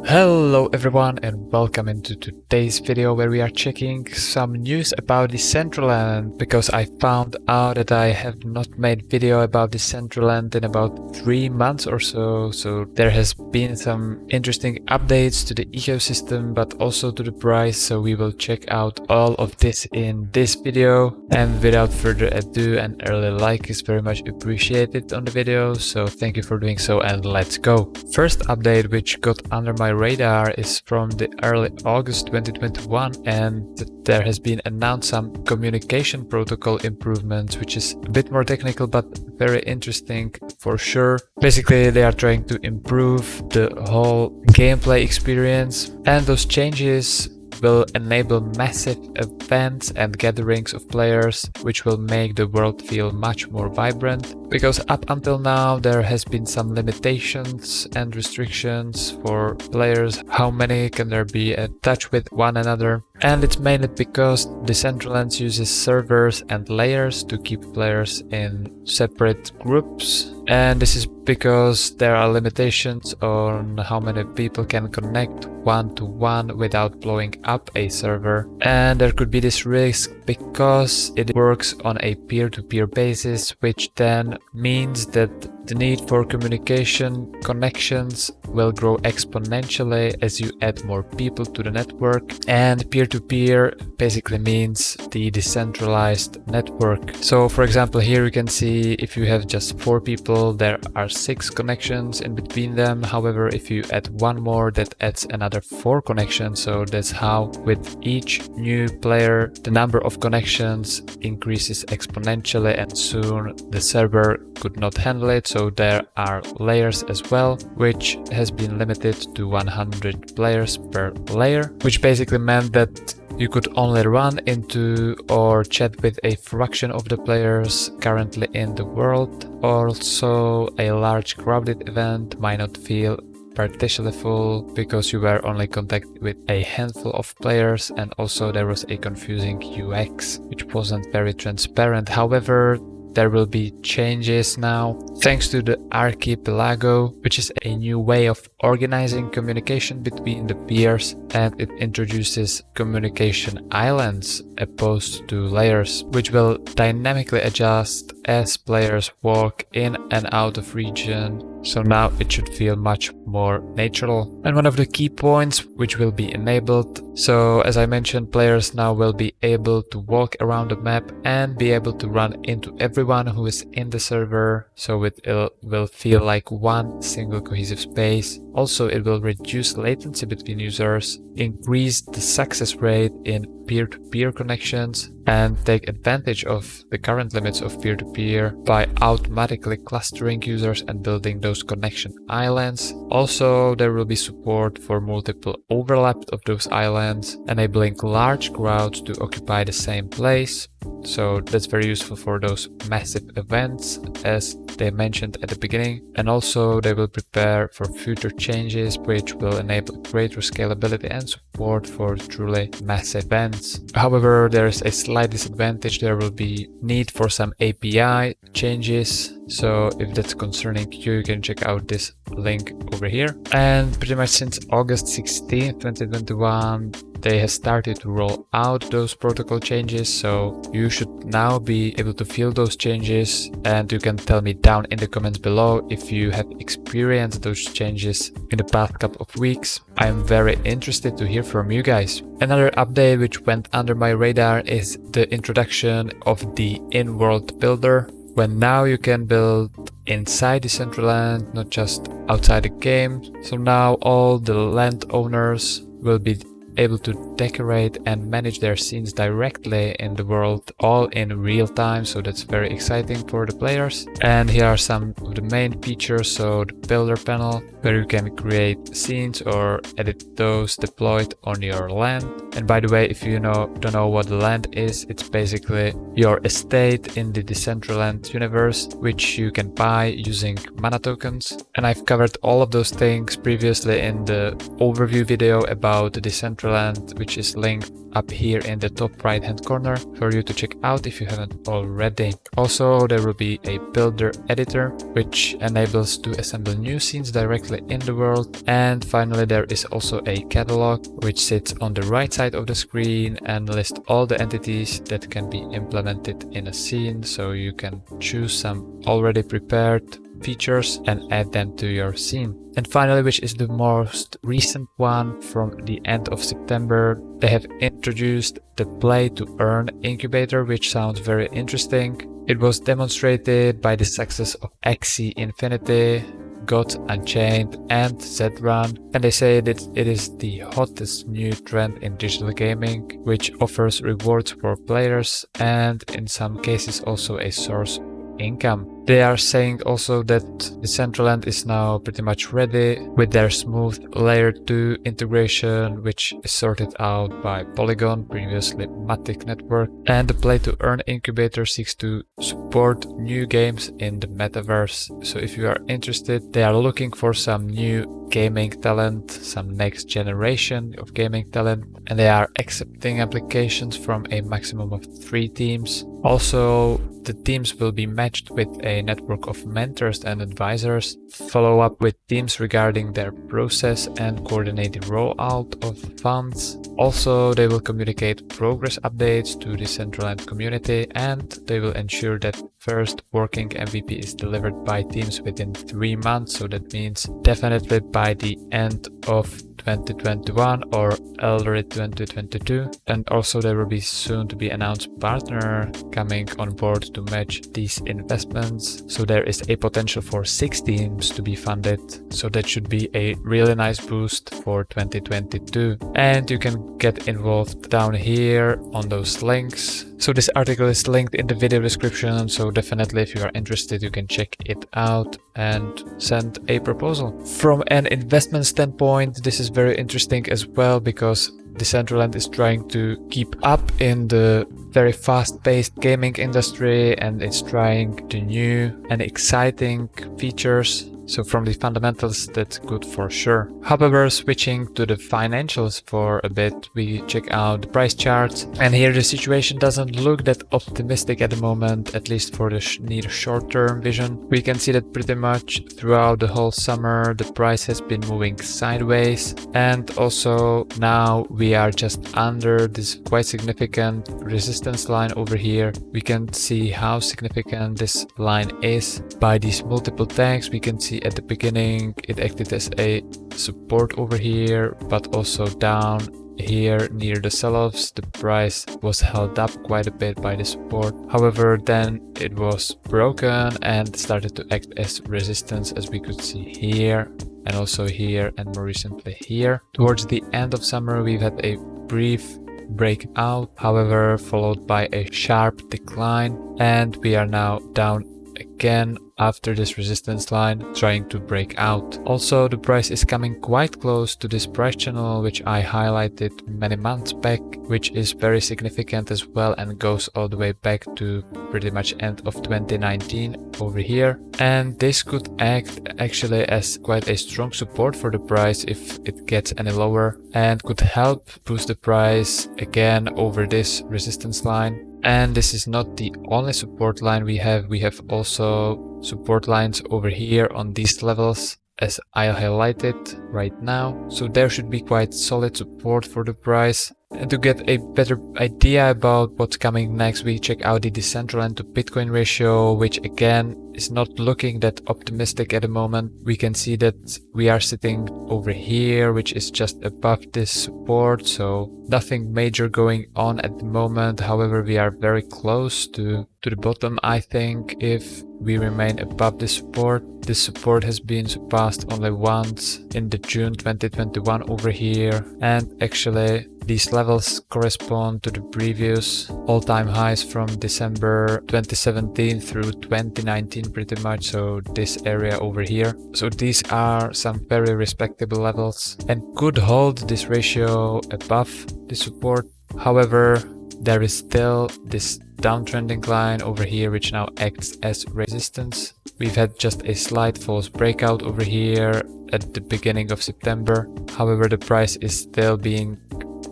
Hello everyone and welcome into today's video where we are checking some news about Decentraland, because I found out that I have not made video about Decentraland in about 3 months or so there has been some interesting updates to the ecosystem but also to the price, so we will check out all of this in this video. And without further ado, an early like is very much appreciated on the video, so thank you for doing so and let's go. First update which got under my radar is from the early August 2021, and there has been announced some communication protocol improvements, which is a bit more technical but very interesting for sure. Basically they are trying to improve the whole gameplay experience, and those changes will enable massive events and gatherings of players, which will make the world feel much more vibrant. Because up until now there has been some limitations and restrictions for players, how many can there be in touch with one another, and it's mainly because Decentraland uses servers and layers to keep players in separate groups. And this is because there are limitations on how many people can connect one-to-one without blowing up a server. And there could be this risk because it works on a peer-to-peer basis, which then means that the need for communication connections will grow exponentially as you add more people to the network. And peer-to-peer basically means the decentralized network. So for example, here you can see if you have just 4 people, there are 6 connections in between them. However, if you add one more, that adds another 4 connections. So that's how with each new player the number of connections increases exponentially, and soon the server could not handle it. So there are layers as well, which has been limited to 100 players per layer, which basically meant that you could only run into or chat with a fraction of the players currently in the world. Also, a large crowded event might not feel partially full because you were only contacted with a handful of players, and also there was a confusing UX which wasn't very transparent. However, there will be changes now thanks to the Archipelago, which is a new way of organizing communication between the peers, and it introduces communication islands opposed to layers, which will dynamically adjust as players walk in and out of region. So now it should feel much more natural. And one of the key points which will be enabled, so as I mentioned, players now will be able to walk around the map and be able to run into everyone who is in the server, so it will feel like one single cohesive space. Also, it will reduce latency between users, increase the success rate in peer-to-peer connections, and take advantage of the current limits of peer-to-peer by automatically clustering users and building those connection islands. Also, there will be support for multiple overlap of those islands, enabling large crowds to occupy the same place. So that's very useful for those massive events, as they mentioned at the beginning. And also they will prepare for future changes which will enable greater scalability and support for truly massive events. However, there is a slight disadvantage. There will be need for some API changes. So if that's concerning you, you can check out this link over here. And pretty much since August 16th, 2021, they have started to roll out those protocol changes, so you should now be able to feel those changes, and you can tell me down in the comments below if you have experienced those changes in the past couple of weeks. I am very interested to hear from you guys. Another update which went under my radar is the introduction of the in-world builder, when now you can build inside Decentraland, not just outside the game. So now all the landowners will be able to decorate and manage their scenes directly in the world, all in real time, so that's very exciting for the players. And here are some of the main features. So the builder panel, where you can create scenes or edit those deployed on your land. And by the way, if you don't know what the land is, it's basically your estate in the Decentraland universe, which you can buy using mana tokens. And I've covered all of those things previously in the overview video about the Decentraland, which is linked up here in the top right hand corner for you to check out if you haven't already. Also, there will be a builder editor which enables to assemble new scenes directly currently in the world. And finally, there is also a catalog which sits on the right side of the screen and lists all the entities that can be implemented in a scene, so you can choose some already prepared features and add them to your scene. And finally, which is the most recent one from the end of September, they have introduced the play to earn incubator, which sounds very interesting. It was demonstrated by the success of Axie Infinity, GOT Unchained and Z-Run, and they say that it is the hottest new trend in digital gaming, which offers rewards for players and in some cases also a source of income. They are saying also that Decentraland is now pretty much ready with their smooth layer 2 integration, which is sorted out by Polygon, previously Matic Network, and the play to earn incubator seeks to support new games in the metaverse. So if you are interested, they are looking for some new gaming talent, some next generation of gaming talent, and they are accepting applications from a maximum of 3 teams. Also, the teams will be matched with a network of mentors and advisors, follow up with teams regarding their process and coordinate the rollout of funds. Also, they will communicate progress updates to the Decentraland community, and they will ensure that first working MVP is delivered by teams within 3 months, so that means definitely by the end of 2021 or early 2022. And also there will be soon to be announced partner coming on board to match these investments. So there is a potential for 6 teams to be funded. So that should be a really nice boost for 2022. And you can get involved down here on those links. So this article is linked in the video description, so definitely if you are interested you can check it out and send a proposal. From an investment standpoint, this is very interesting as well, because Decentraland is trying to keep up in the very fast-paced gaming industry, and it's trying the new and exciting features. So from the fundamentals, that's good for sure. However, switching to the financials for a bit, we check out the price charts. And here the situation doesn't look that optimistic at the moment, at least for the near short-term vision. We can see that pretty much throughout the whole summer, the price has been moving sideways. And also now we are just under this quite significant resistance line over here. We can see how significant this line is by these multiple tags. We can see at the beginning it acted as a support over here, but also down here near the sell-offs the price was held up quite a bit by the support. However, then it was broken and started to act as resistance, as we could see here and also here and more recently here. Towards the end of summer we've had a brief breakout, however followed by a sharp decline, and we are now down again after this resistance line, trying to break out. Also, the price is coming quite close to this price channel which I highlighted many months back, which is very significant as well and goes all the way back to pretty much end of 2019 over here. And this could act actually as quite a strong support for the price if it gets any lower, and could help boost the price again over this resistance line. And this is not the only support line we have. We have also support lines over here on these levels, as I highlighted right now. So there should be quite solid support for the price. And to get a better idea about what's coming next, we check out the Decentraland to Bitcoin ratio, which again is not looking that optimistic at the moment. We can see that we are sitting over here, which is just above this support, so nothing major going on at the moment. However, we are very close to the bottom, I think, if we remain above this support. This support has been surpassed only once in the June 2021 over here, and actually these levels correspond to the previous all-time highs from December 2017 through 2019 pretty much, so this area over here. So these are some very respectable levels and could hold this ratio above the support. However, there is still this downtrending line over here which now acts as resistance. We've had just a slight false breakout over here at the beginning of September. However, the price is still being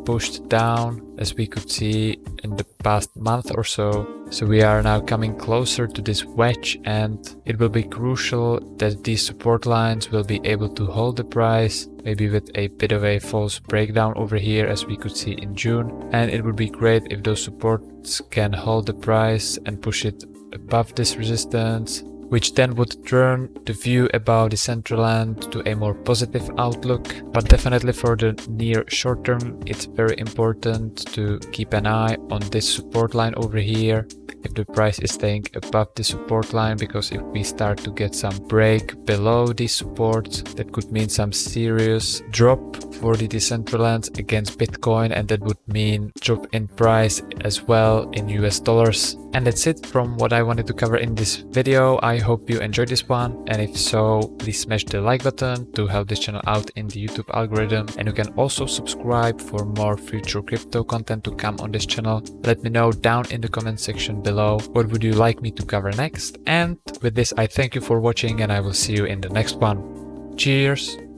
pushed down, as we could see in the past month or so. So we are now coming closer to this wedge, and it will be crucial that these support lines will be able to hold the price, maybe with a bit of a false breakdown over here, as we could see in June. And it would be great if those supports can hold the price and push it above this resistance, which then would turn the view about Decentraland to a more positive outlook. But definitely for the near short term, it's very important to keep an eye on this support line over here, if the price is staying above the support line, because if we start to get some break below these supports, that could mean some serious drop for the Decentraland against Bitcoin, and that would mean drop in price as well in US dollars. And that's it from what I wanted to cover in this video. I hope you enjoyed this one, and if so, please smash the like button to help this channel out in the YouTube algorithm, and you can also subscribe for more future crypto content to come on this channel. Let me know down in the comment section below what would you like me to cover next. And with this, I thank you for watching, and I will see you in the next one. Cheers!